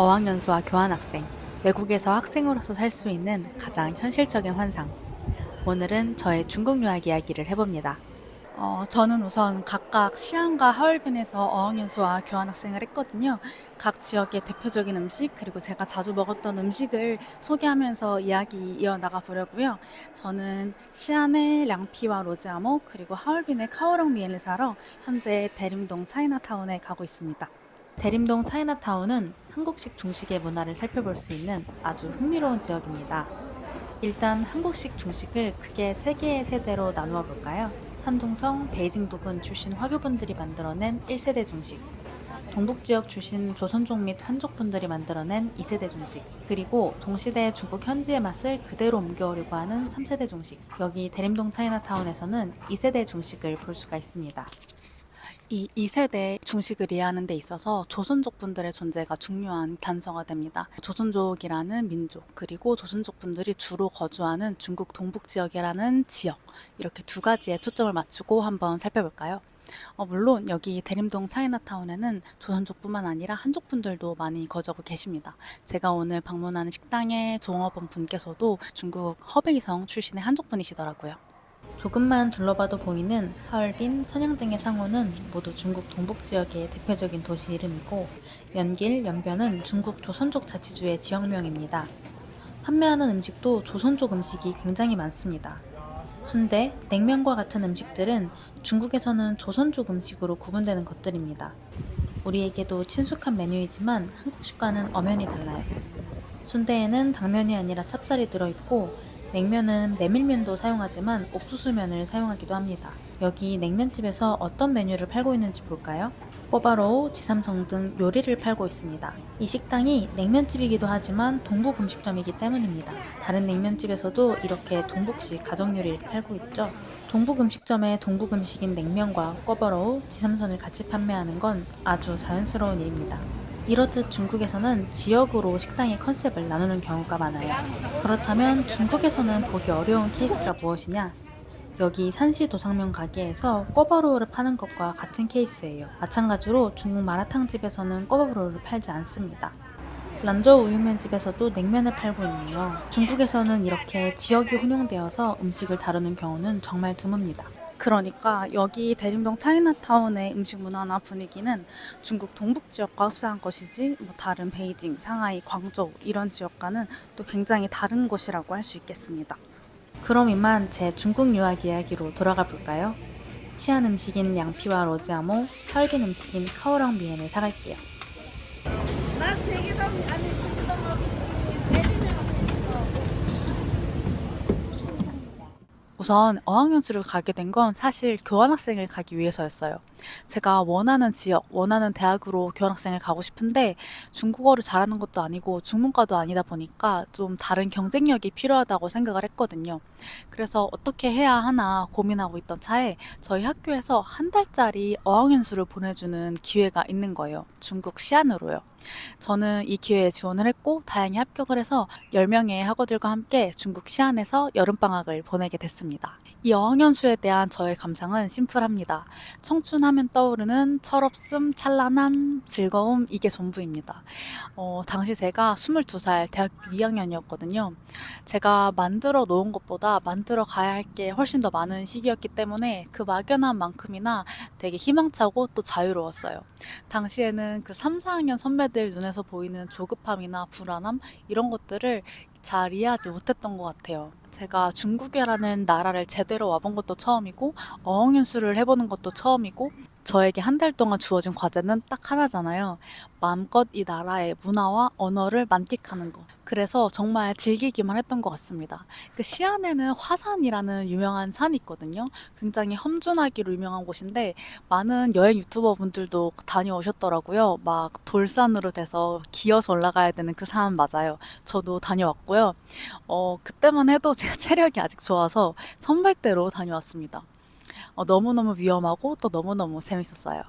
어학연수와 교환학생, 외국에서 학생으로서 살 수 있는 가장 현실적인 환상. 오늘은 저의 중국 유학 이야기를 해봅니다. 저는 우선 각각 시안과 하얼빈에서 어학연수와 교환학생을 했거든요. 각 지역의 대표적인 음식, 그리고 제가 자주 먹었던 음식을 소개하면서 이야기 이어나가 보려고요. 저는 시안의 량피와 로즈아모, 그리고 하얼빈의 카오롱 미엔을 사러 현재 대림동 차이나타운에 가고 있습니다. 대림동 차이나타운은 한국식 중식의 문화를 살펴볼 수 있는 아주 흥미로운 지역입니다. 일단 한국식 중식을 크게 세 개의 세대로 나누어 볼까요? 산둥성, 베이징 부근 출신 화교분들이 만들어낸 1세대 중식, 동북지역 출신 조선족 및 한족분들이 만들어낸 2세대 중식, 그리고 동시대 중국 현지의 맛을 그대로 옮겨오려고 하는 3세대 중식. 여기 대림동 차이나타운에서는 2세대 중식을 볼 수가 있습니다. 이 2세대 중식을 이해하는 데 있어서 조선족 분들의 존재가 중요한 단서가 됩니다. 조선족이라는 민족, 그리고 조선족 분들이 주로 거주하는 중국 동북 지역이라는 지역, 이렇게 두 가지에 초점을 맞추고 한번 살펴볼까요? 물론 여기 대림동 차이나타운에는 조선족뿐만 아니라 한족분들도 많이 거주하고 계십니다. 제가 오늘 방문하는 식당의 종업원 분께서도 중국 허베이성 출신의 한족분이시더라고요. 조금만 둘러봐도 보이는 하얼빈, 선양 등의 상호는 모두 중국 동북 지역의 대표적인 도시 이름이고, 연길, 연변은 중국 조선족 자치주의 지역명입니다. 판매하는 음식도 조선족 음식이 굉장히 많습니다. 순대, 냉면과 같은 음식들은 중국에서는 조선족 음식으로 구분되는 것들입니다. 우리에게도 친숙한 메뉴이지만 한국식과는 엄연히 달라요. 순대에는 당면이 아니라 찹쌀이 들어있고, 냉면은 메밀면도 사용하지만 옥수수면을 사용하기도 합니다. 여기 냉면집에서 어떤 메뉴를 팔고 있는지 볼까요? 뽀바로우, 지삼성 등 요리를 팔고 있습니다. 이 식당이 냉면집이기도 하지만 동북 음식점이기 때문입니다. 다른 냉면집에서도 이렇게 동북식 가정 요리를 팔고 있죠. 동북 음식점의 동북 음식인 냉면과 꿔바로우, 지삼선을 같이 판매하는 건 아주 자연스러운 일입니다. 이렇듯 중국에서는 지역으로 식당의 컨셉을 나누는 경우가 많아요. 그렇다면 중국에서는 보기 어려운 케이스가 무엇이냐? 여기 산시 도상면 가게에서 꿔바로우를 파는 것과 같은 케이스예요. 마찬가지로 중국 마라탕 집에서는 꿔바로우를 팔지 않습니다. 란저우 우육면 집에서도 냉면을 팔고 있네요. 중국에서는 이렇게 지역이 혼용되어서 음식을 다루는 경우는 정말 드뭅니다. 그러니까 여기 대림동 차이나타운의 음식 문화나 분위기는 중국 동북 지역과 흡사한 것이지, 다른 베이징, 상하이, 광저우 이런 지역과는 또 굉장히 다른 곳이라고 할 수 있겠습니다. 그럼 이만 제 중국 유학 이야기로 돌아가 볼까요? 시안 음식인 양피와 로즈아모, 하얼빈 음식인 카오랑 미엔을 사갈게요. 우선 어학연수를 가게 된 건 사실 교환학생을 가기 위해서였어요. 제가 원하는 지역, 원하는 대학으로 교환학생을 가고 싶은데 중국어를 잘하는 것도 아니고 중문과도 아니다 보니까 좀 다른 경쟁력이 필요하다고 생각을 했거든요. 그래서 어떻게 해야 하나 고민하고 있던 차에 저희 학교에서 한 달짜리 어학연수를 보내주는 기회가 있는 거예요. 중국 시안으로요. 저는 이 기회에 지원을 했고 다행히 합격을 해서 10명의 학우들과 함께 중국 시안에서 여름방학을 보내게 됐습니다. 이 어학연수에 대한 저의 감상은 심플합니다. 청춘하면 떠오르는 철없음, 찬란한 즐거움, 이게 전부입니다. 당시 제가 22살 대학교 2학년이었거든요. 제가 만들어 놓은 것보다 만들어 가야 할 게 훨씬 더 많은 시기였기 때문에 그 막연한 만큼이나 되게 희망차고 또 자유로웠어요. 당시에는 그 3, 4학년 선배들 눈에서 보이는 조급함이나 불안함 이런 것들을 잘 이해하지 못했던 것 같아요. 제가 중국이라는 나라를 제대로 와본 것도 처음이고 어학연수를 해보는 것도 처음이고 저에게 한 달 동안 주어진 과제는 딱 하나잖아요. 마음껏 이 나라의 문화와 언어를 만끽하는 거. 그래서 정말 즐기기만 했던 것 같습니다. 그 시안에는 화산이라는 유명한 산이 있거든요. 굉장히 험준하기로 유명한 곳인데 많은 여행 유튜버 분들도 다녀오셨더라고요. 막 돌산으로 돼서 기어서 올라가야 되는 그 산 맞아요. 저도 다녀왔고요. 그때만 해도 제가 체력이 아직 좋아서 선발대로 다녀왔습니다. 너무너무 위험하고 또 너무너무 재밌었어요.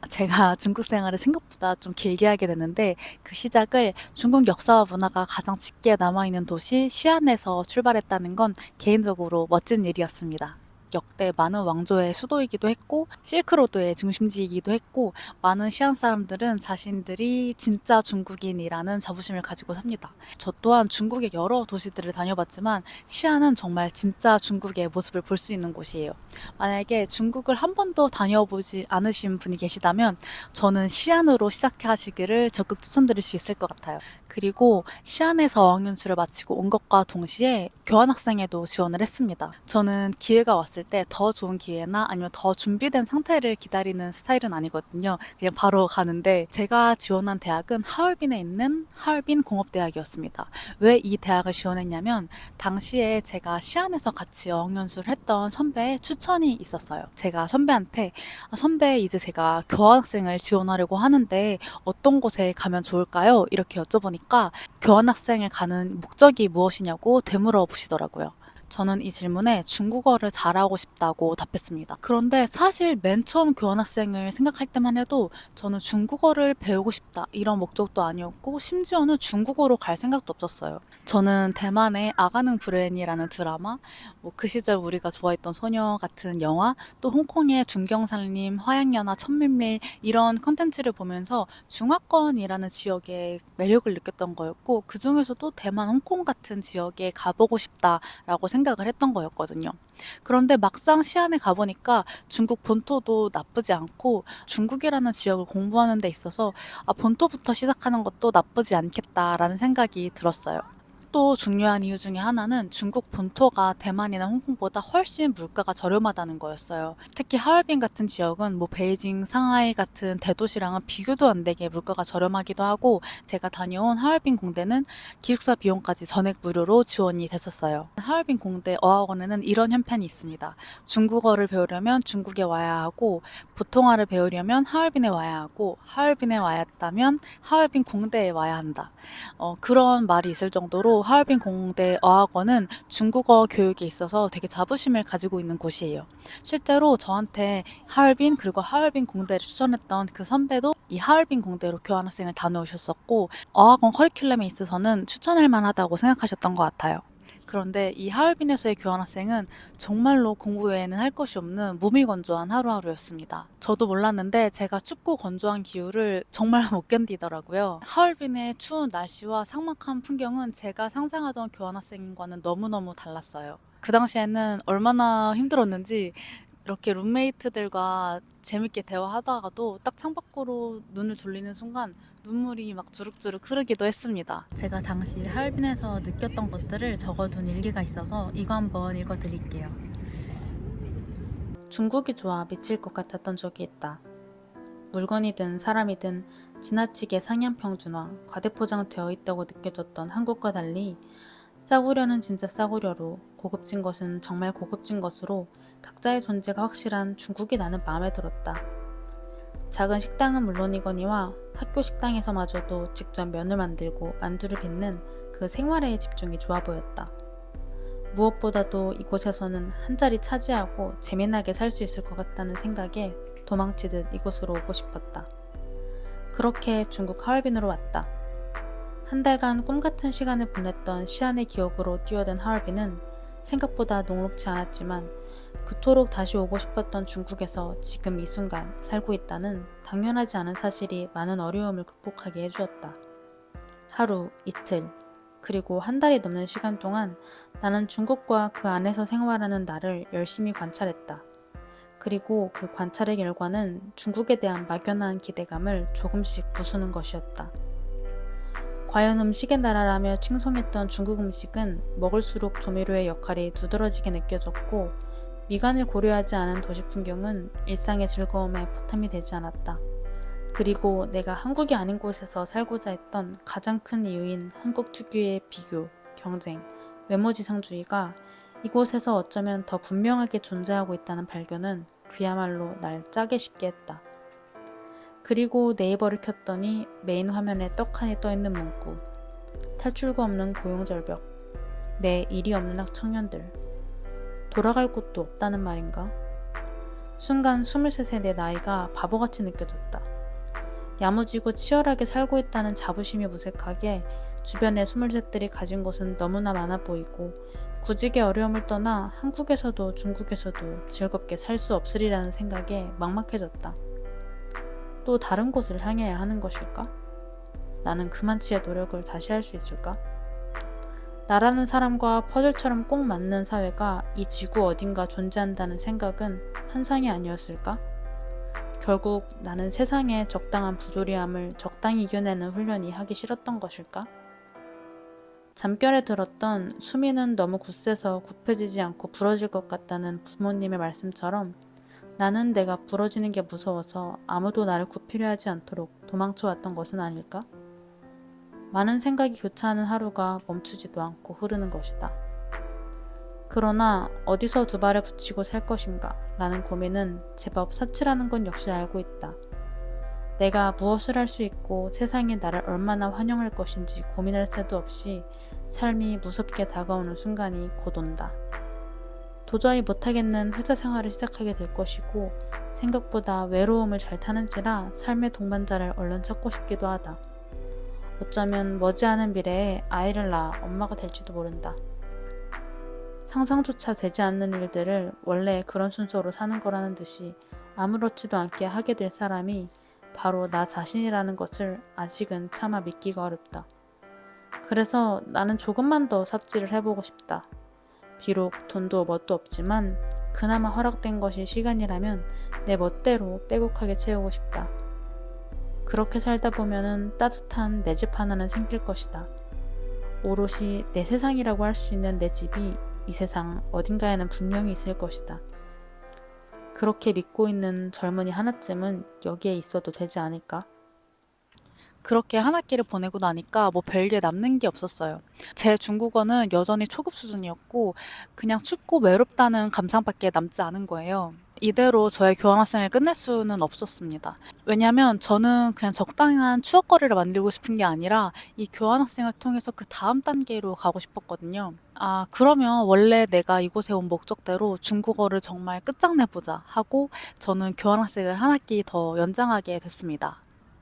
제가 중국 생활을 생각보다 좀 길게 하게 됐는데 그 시작을 중국 역사와 문화가 가장 짙게 남아있는 도시 시안에서 출발했다는 건 개인적으로 멋진 일이었습니다. 역대 많은 왕조의 수도이기도 했고 실크로드의 중심지이기도 했고 많은 시안 사람들은 자신들이 진짜 중국인이라는 자부심을 가지고 삽니다. 저 또한 중국의 여러 도시들을 다녀봤지만 시안은 정말 진짜 중국의 모습을 볼 수 있는 곳이에요. 만약에 중국을 한 번도 다녀보지 않으신 분이 계시다면 저는 시안으로 시작하시기를 적극 추천드릴 수 있을 것 같아요. 그리고 시안에서 어학연수를 마치고 온 것과 동시에 교환학생에도 지원을 했습니다. 저는 기회가 왔을 때 더 좋은 기회나 아니면 더 준비된 상태를 기다리는 스타일은 아니거든요. 그냥 바로 가는데 제가 지원한 대학은 하얼빈에 있는 하얼빈 공업대학이었습니다. 왜 이 대학을 지원했냐면 당시에 제가 시안에서 같이 어학연수를 했던 선배의 추천이 있었어요. 제가 선배한테 선배 이제 제가 교환학생을 지원하려고 하는데 어떤 곳에 가면 좋을까요? 이렇게 여쭤보니까 교환학생을 가는 목적이 무엇이냐고 되물어 보시더라고요. 저는 이 질문에 중국어를 잘하고 싶다고 답했습니다. 그런데 사실 맨 처음 교환학생을 생각할 때만 해도 저는 중국어를 배우고 싶다 이런 목적도 아니었고 심지어는 중국어로 갈 생각도 없었어요. 저는 대만의 아가능 브레인이라는 드라마, 그 시절 우리가 좋아했던 소녀 같은 영화, 또 홍콩의 중경살림, 화양연화, 천밀밀 이런 컨텐츠를 보면서 중화권이라는 지역의 매력을 느꼈던 거였고 그 중에서도 대만, 홍콩 같은 지역에 가보고 싶다라고 생각을 했던 거였거든요. 그런데 막상 시안에 가보니까 중국 본토도 나쁘지 않고 중국이라는 지역을 공부하는 데 있어서 본토부터 시작하는 것도 나쁘지 않겠다라는 생각이 들었어요. 또 중요한 이유 중에 하나는 중국 본토가 대만이나 홍콩보다 훨씬 물가가 저렴하다는 거였어요. 특히 하얼빈 같은 지역은 베이징, 상하이 같은 대도시랑은 비교도 안 되게 물가가 저렴하기도 하고 제가 다녀온 하얼빈 공대는 기숙사 비용까지 전액 무료로 지원이 됐었어요. 하얼빈 공대 어학원에는 이런 현편이 있습니다. 중국어를 배우려면 중국에 와야 하고普通話를 배우려면 하얼빈에 와야 하고 하얼빈에 와야 했다면 하얼빈 공대에 와야 한다. 그런 말이 있을 정도로 하얼빈 공대 어학원은 중국어 교육에 있어서 되게 자부심을 가지고 있는 곳이에요. 실제로 저한테 하얼빈 그리고 하얼빈 공대를 추천했던 그 선배도 이 하얼빈 공대로 교환학생을 다녀오셨었고 어학원 커리큘럼에 있어서는 추천할 만하다고 생각하셨던 것 같아요. 그런데 이 하얼빈에서의 교환학생은 정말로 공부 외에는 할 것이 없는 무미건조한 하루하루였습니다. 저도 몰랐는데 제가 춥고 건조한 기후를 정말 못 견디더라고요. 하얼빈의 추운 날씨와 삭막한 풍경은 제가 상상하던 교환학생과는 너무너무 달랐어요. 그 당시에는 얼마나 힘들었는지 이렇게 룸메이트들과 재밌게 대화하다가도 딱 창밖으로 눈을 돌리는 순간 눈물이 막 주룩주룩 흐르기도 했습니다. 제가 당시 하얼빈에서 느꼈던 것들을 적어둔 일기가 있어서 이거 한번 읽어드릴게요. 중국이 좋아 미칠 것 같았던 적이 있다. 물건이든 사람이든 지나치게 상향평준화, 과대포장되어 있다고 느껴졌던 한국과 달리 싸구려는 진짜 싸구려로, 고급진 것은 정말 고급진 것으로 각자의 존재가 확실한 중국이 나는 마음에 들었다. 작은 식당은 물론이거니와 학교 식당에서마저도 직접 면을 만들고 만두를 빚는 그 생활에 집중이 좋아 보였다. 무엇보다도 이곳에서는 한 자리 차지하고 재미나게 살 수 있을 것 같다는 생각에 도망치듯 이곳으로 오고 싶었다. 그렇게 중국 하얼빈으로 왔다. 한 달간 꿈같은 시간을 보냈던 시안의 기억으로 뛰어든 하얼빈은 생각보다 녹록지 않았지만 그토록 다시 오고 싶었던 중국에서 지금 이 순간 살고 있다는 당연하지 않은 사실이 많은 어려움을 극복하게 해주었다. 하루, 이틀, 그리고 한 달이 넘는 시간 동안 나는 중국과 그 안에서 생활하는 나를 열심히 관찰했다. 그리고 그 관찰의 결과는 중국에 대한 막연한 기대감을 조금씩 부수는 것이었다. 과연 음식의 나라라며 칭송했던 중국 음식은 먹을수록 조미료의 역할이 두드러지게 느껴졌고 미간을 고려하지 않은 도시 풍경은 일상의 즐거움에 포함이 되지 않았다. 그리고 내가 한국이 아닌 곳에서 살고자 했던 가장 큰 이유인 한국 특유의 비교, 경쟁, 외모지상주의가 이곳에서 어쩌면 더 분명하게 존재하고 있다는 발견은 그야말로 날 짜게 식게 했다. 그리고 네이버를 켰더니 메인 화면에 떡하니 떠있는 문구, 탈출구 없는 고용절벽, 내 일이 없는 학청년들, 돌아갈 곳도 없다는 말인가? 순간 23의 내 나이가 바보같이 느껴졌다. 야무지고 치열하게 살고 있다는 자부심이 무색하게 주변의 23들이 가진 것은 너무나 많아 보이고 구직의 어려움을 떠나 한국에서도 중국에서도 즐겁게 살 수 없으리라는 생각에 막막해졌다. 또 다른 곳을 향해야 하는 것일까? 나는 그만치의 노력을 다시 할 수 있을까? 나라는 사람과 퍼즐처럼 꼭 맞는 사회가 이 지구 어딘가 존재한다는 생각은 환상이 아니었을까? 결국 나는 세상의 적당한 부조리함을 적당히 이겨내는 훈련이 하기 싫었던 것일까? 잠결에 들었던 수미는 너무 굳세서 굽혀지지 않고 부러질 것 같다는 부모님의 말씀처럼 나는 내가 부러지는 게 무서워서 아무도 나를 굽히려 하지 않도록 도망쳐왔던 것은 아닐까? 많은 생각이 교차하는 하루가 멈추지도 않고 흐르는 것이다. 그러나 어디서 두 발을 붙이고 살 것인가 라는 고민은 제법 사치라는 건 역시 알고 있다. 내가 무엇을 할 수 있고 세상이 나를 얼마나 환영할 것인지 고민할 새도 없이 삶이 무섭게 다가오는 순간이 곧 온다. 도저히 못하겠는 회사 생활을 시작하게 될 것이고 생각보다 외로움을 잘 타는지라 삶의 동반자를 얼른 찾고 싶기도 하다. 어쩌면 머지않은 미래에 아이를 낳아 엄마가 될지도 모른다. 상상조차 되지 않는 일들을 원래 그런 순서로 사는 거라는 듯이 아무렇지도 않게 하게 될 사람이 바로 나 자신이라는 것을 아직은 차마 믿기가 어렵다. 그래서 나는 조금만 더 삽질을 해보고 싶다. 비록 돈도 뭣도 없지만 그나마 허락된 것이 시간이라면 내 멋대로 빼곡하게 채우고 싶다. 그렇게 살다 보면은 따뜻한 내 집 하나는 생길 것이다. 오롯이 내 세상이라고 할 수 있는 내 집이 이 세상 어딘가에는 분명히 있을 것이다. 그렇게 믿고 있는 젊은이 하나쯤은 여기에 있어도 되지 않을까? 그렇게 한 학기를 보내고 나니까 뭐 별게 남는 게 없었어요. 제 중국어는 여전히 초급 수준이었고 그냥 춥고 외롭다는 감상밖에 남지 않은 거예요. 이대로 저의 교환학생을 끝낼 수는 없었습니다. 왜냐하면 저는 그냥 적당한 추억거리를 만들고 싶은 게 아니라 이 교환학생을 통해서 그 다음 단계로 가고 싶었거든요. 아, 그러면 원래 내가 이곳에 온 목적대로 중국어를 정말 끝장내보자 하고 저는 교환학생을 한 학기 더 연장하게 됐습니다.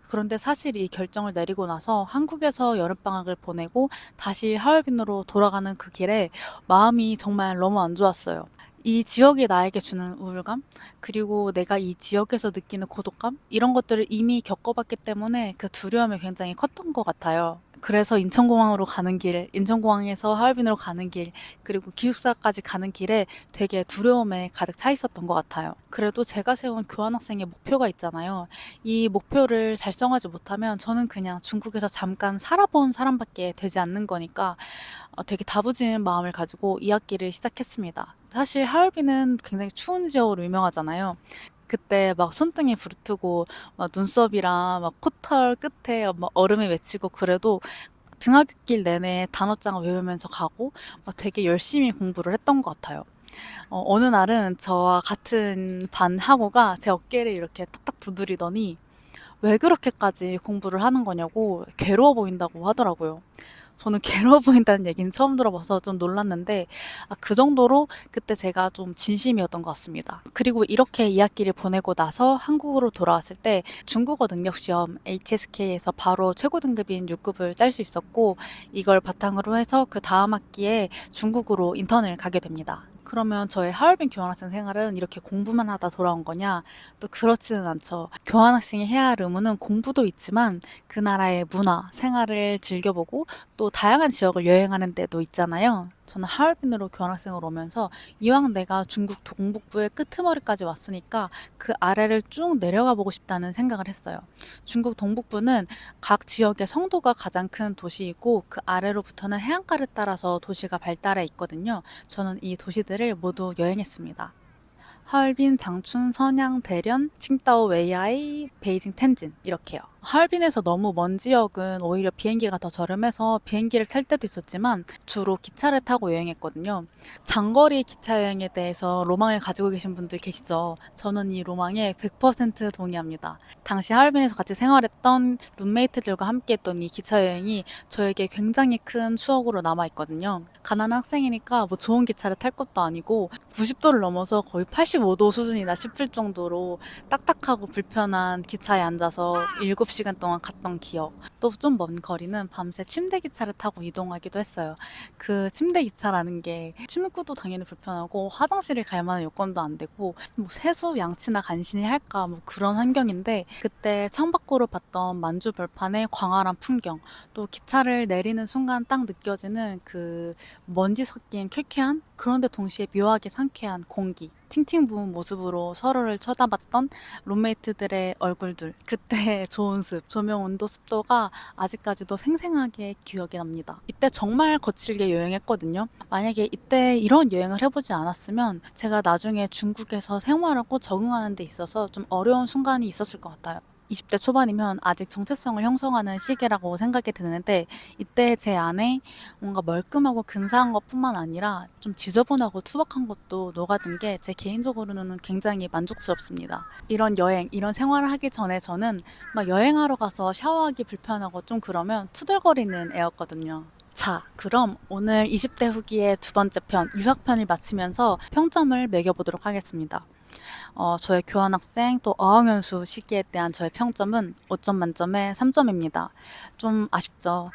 그런데 사실 이 결정을 내리고 나서 한국에서 여름방학을 보내고 다시 하얼빈으로 돌아가는 그 길에 마음이 정말 너무 안 좋았어요. 이 지역이 나에게 주는 우울감, 그리고 내가 이 지역에서 느끼는 고독감, 이런 것들을 이미 겪어봤기 때문에 그 두려움이 굉장히 컸던 것 같아요. 그래서 인천공항으로 가는 길, 인천공항에서 하얼빈으로 가는 길, 그리고 기숙사까지 가는 길에 되게 두려움에 가득 차 있었던 것 같아요. 그래도 제가 세운 교환학생의 목표가 있잖아요. 이 목표를 달성하지 못하면 저는 그냥 중국에서 잠깐 살아본 사람밖에 되지 않는 거니까 되게 다부진 마음을 가지고 이 학기를 시작했습니다. 사실 하얼빈은 굉장히 추운 지역으로 유명하잖아요. 그때 막 손등에 부르트고 막 눈썹이랑 막 코털 끝에 막 얼음이 맺히고 그래도 등하굣길 내내 단어장을 외우면서 가고 막 되게 열심히 공부를 했던 것 같아요. 어느 날은 저와 같은 반 학우가 제 어깨를 이렇게 탁탁 두드리더니 왜 그렇게까지 공부를 하는 거냐고 괴로워 보인다고 하더라고요. 저는 괴로워 보인다는 얘기는 처음 들어봐서 좀 놀랐는데 그 정도로 그때 제가 좀 진심이었던 것 같습니다. 그리고 이렇게 2학기를 보내고 나서 한국으로 돌아왔을 때 중국어 능력 시험 HSK에서 바로 최고 등급인 6급을 딸 수 있었고 이걸 바탕으로 해서 그 다음 학기에 중국으로 인턴을 가게 됩니다. 그러면 저의 하얼빈 교환학생 생활은 이렇게 공부만 하다 돌아온 거냐? 또 그렇지는 않죠. 교환학생이 해야 할 의무는 공부도 있지만 그 나라의 문화, 생활을 즐겨보고 또 다양한 지역을 여행하는 데도 있잖아요. 저는 하얼빈으로 교환학생으로 오면서 이왕 내가 중국 동북부의 끄트머리까지 왔으니까 그 아래를 쭉 내려가 보고 싶다는 생각을 했어요. 중국 동북부는 각 지역의 성도가 가장 큰 도시이고 그 아래로부터는 해안가를 따라서 도시가 발달해 있거든요. 저는 이 도시들을 모두 여행했습니다. 하얼빈, 장춘, 선양, 대련, 칭다오, 웨이하이, 베이징, 텐진 이렇게요. 하얼빈에서 너무 먼 지역은 오히려 비행기가 더 저렴해서 비행기를 탈 때도 있었지만 주로 기차를 타고 여행했거든요. 장거리 기차 여행에 대해서 로망을 가지고 계신 분들 계시죠? 저는 이 로망에 100% 동의합니다. 당시 하얼빈에서 같이 생활했던 룸메이트들과 함께 했던 이 기차 여행이 저에게 굉장히 큰 추억으로 남아있거든요. 가난한 학생이니까 뭐 좋은 기차를 탈 것도 아니고 90도를 넘어서 거의 85도 수준이나 싶을 정도로 딱딱하고 불편한 기차에 앉아서 7 2시간 동안 갔던 기억. 또 좀 먼 거리는 밤새 침대 기차를 타고 이동하기도 했어요. 그 침대 기차라는 게 침구도 당연히 불편하고 화장실을 갈 만한 여건도 안 되고 뭐 세수 양치나 간신히 할까 뭐 그런 환경인데, 그때 창밖으로 봤던 만주 벌판의 광활한 풍경, 또 기차를 내리는 순간 딱 느껴지는 그 먼지 섞인 쾌쾌한, 그런데 동시에 묘하게 상쾌한 공기, 팅팅 부은 모습으로 서로를 쳐다봤던 룸메이트들의 얼굴들, 그때 좋은 습, 조명 온도, 습도가 아직까지도 생생하게 기억이 납니다. 이때 정말 거칠게 여행했거든요. 만약에 이때 이런 여행을 해보지 않았으면 제가 나중에 중국에서 생활하고 적응하는 데 있어서 좀 어려운 순간이 있었을 것 같아요. 20대 초반이면 아직 정체성을 형성하는 시기라고 생각이 드는데, 이때 제 안에 뭔가 멀끔하고 근사한 것뿐만 아니라 좀 지저분하고 투박한 것도 녹아든 게 제 개인적으로는 굉장히 만족스럽습니다. 이런 여행, 이런 생활을 하기 전에 저는 막 여행하러 가서 샤워하기 불편하고 좀 그러면 투덜거리는 애였거든요. 자, 그럼 오늘 20대 후기의 두 번째 편, 유학편을 마치면서 평점을 매겨보도록 하겠습니다. 저의 교환학생 또 어학연수 시기에 대한 저의 평점은 5점 만점에 3점입니다. 좀 아쉽죠?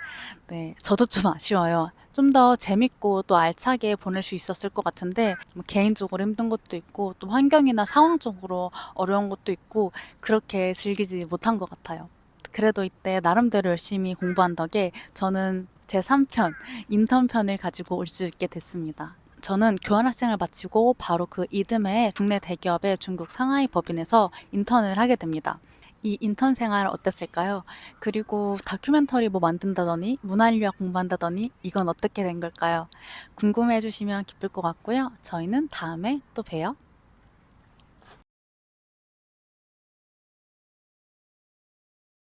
네, 저도 좀 아쉬워요. 좀 더 재밌고 또 알차게 보낼 수 있었을 것 같은데, 뭐 개인적으로 힘든 것도 있고 또 환경이나 상황적으로 어려운 것도 있고 그렇게 즐기지 못한 것 같아요. 그래도 이때 나름대로 열심히 공부한 덕에 저는 제 3편, 인턴편을 가지고 올 수 있게 됐습니다. 저는 교환학생을 마치고 바로 그 이듬해 국내 대기업의 중국 상하이 법인에서 인턴을 하게 됩니다. 이 인턴 생활 어땠을까요? 그리고 다큐멘터리 뭐 만든다더니 문화인류학 공부한다더니 이건 어떻게 된 걸까요? 궁금해 해주시면 기쁠 것 같고요. 저희는 다음에 또 봬요.